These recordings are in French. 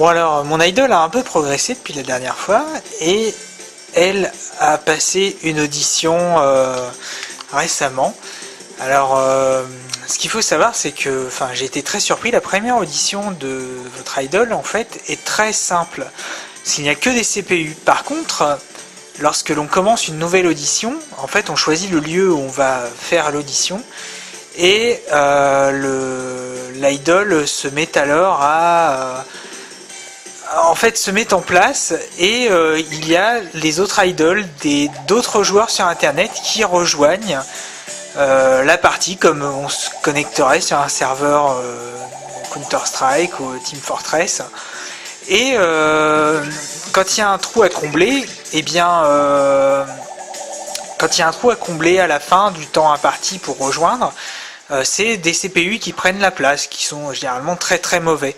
Bon alors, mon idol a un peu progressé depuis la dernière fois et elle a passé une audition récemment. Alors, ce qu'il faut savoir, c'est que j'ai été très surpris. La première audition de votre idol, en fait, est très simple. Parce qu'il n'y a que des CPU. Par contre, lorsque l'on commence une nouvelle audition, en fait, on choisit le lieu où on va faire l'audition. Et l'idol se met alors à... en fait, se met en place et il y a les autres idols d'autres joueurs sur internet qui rejoignent la partie comme on se connecterait sur un serveur Counter-Strike ou Team Fortress. Et quand il y a un trou à combler, eh bien, quand il y a un trou à combler à la fin du temps imparti pour rejoindre, c'est des CPU qui prennent la place, qui sont généralement très très mauvais.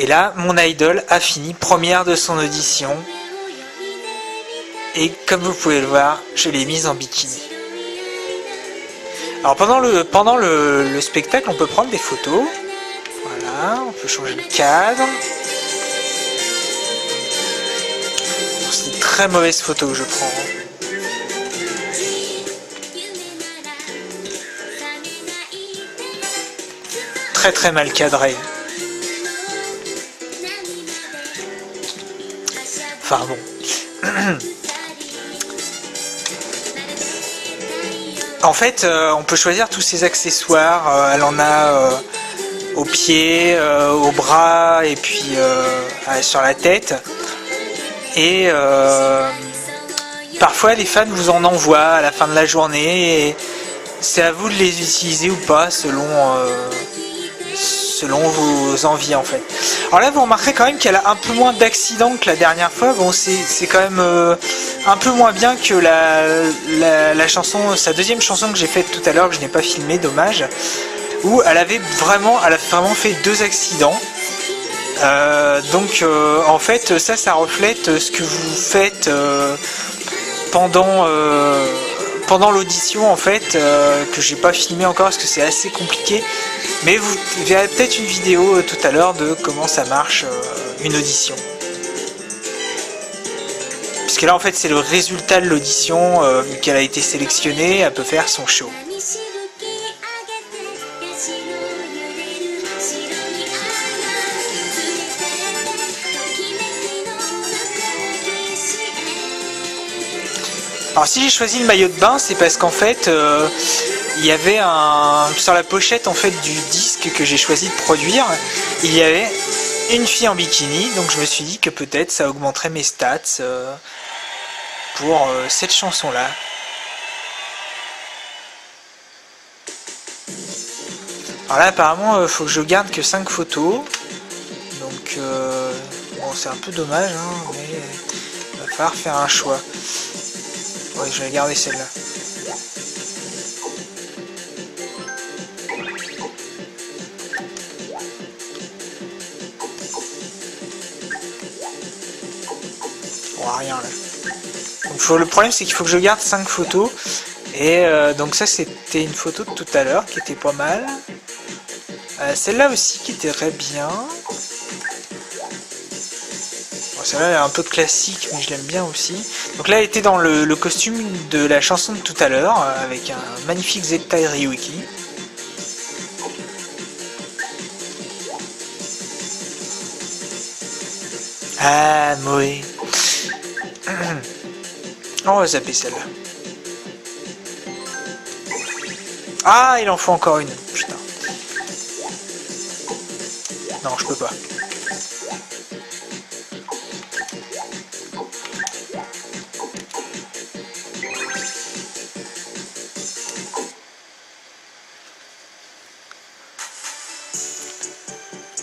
Et là, mon idol a fini première de son audition. Et comme vous pouvez le voir, je l'ai mise en bikini. Alors pendant le spectacle, on peut prendre des photos. Voilà, on peut changer le cadre. C'est une très mauvaise photo que je prends. Très très mal cadré. Enfin bon. En fait, on peut choisir tous ces accessoires. Elle en a aux pieds, aux bras et puis sur la tête. Et parfois les fans vous en envoient à la fin de la journée. Et c'est à vous de les utiliser ou pas selon vos envies en fait. Alors là vous remarquerez quand même qu'elle a un peu moins d'accidents que la dernière fois. Bon c'est quand même un peu moins bien que la chanson, sa deuxième chanson que j'ai faite tout à l'heure que je n'ai pas filmé, dommage, où elle a vraiment fait 2 accidents. Donc en fait ça reflète ce que vous faites pendant l'audition en fait, que j'ai pas filmé encore parce que c'est assez compliqué, mais vous verrez peut-être une vidéo tout à l'heure de comment ça marche une audition, puisque là en fait c'est le résultat de l'audition, vu qu'elle a été sélectionnée, elle peut faire son show. Alors si j'ai choisi le maillot de bain, c'est parce qu'en fait il y avait sur la pochette en fait du disque que j'ai choisi de produire, il y avait une fille en bikini, donc je me suis dit que peut-être ça augmenterait mes stats pour cette chanson là. Alors là apparemment faut que je garde que 5 photos, donc bon c'est un peu dommage hein, mais il va falloir faire un choix. Ouais, je vais garder celle-là. Oh, rien là. Donc, le problème c'est qu'il faut que je garde 5 photos. Et donc ça c'était une photo de tout à l'heure qui était pas mal. Celle-là aussi qui était très bien. Celle-là elle est un peu classique mais je l'aime bien aussi. Donc là elle était dans le costume de la chanson de tout à l'heure avec un magnifique Z-Tai Ryuki. Ah Moé. On va zapper celle-là. Ah il en faut encore une. Putain. Non je peux pas.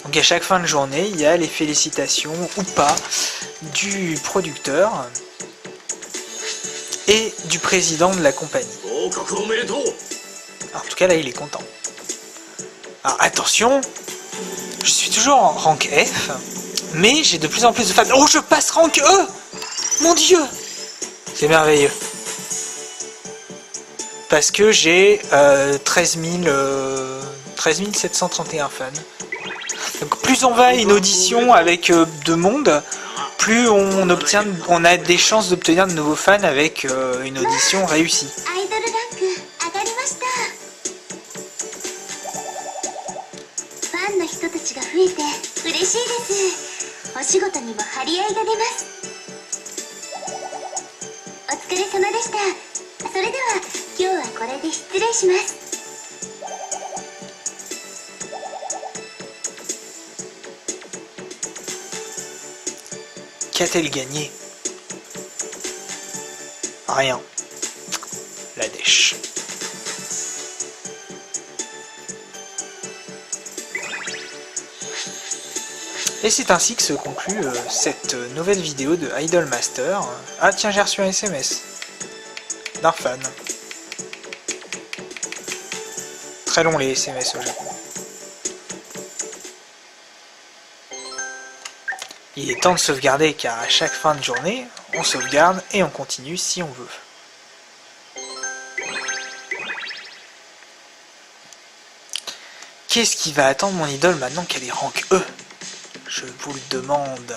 Donc à chaque fin de journée, il y a les félicitations ou pas du producteur et du président de la compagnie. Alors, en tout cas là il est content. Alors attention, je suis toujours en rank F, mais j'ai de plus en plus de fans. Oh je passe rank E. Mon dieu. C'est merveilleux. Parce que j'ai 13 731 fans. Donc plus on va à une audition avec de monde, plus on a des chances d'obtenir de nouveaux fans avec une audition réussie. アイドルランク上がりました。ファンの人たちが増えて嬉しいです。お仕事にも張り合いが出ます。お疲れ様でした。それでは今日はこれで失礼します。 Qu'a-t-elle gagné? Rien. La dèche. Et c'est ainsi que se conclut cette nouvelle vidéo de Idolmaster. Ah tiens, j'ai reçu un SMS d'un fan. Très long les SMS au Japon. Il est temps de sauvegarder car à chaque fin de journée, on sauvegarde et on continue si on veut. Qu'est-ce qui va attendre mon idole maintenant qu'elle est rank E? Je vous le demande.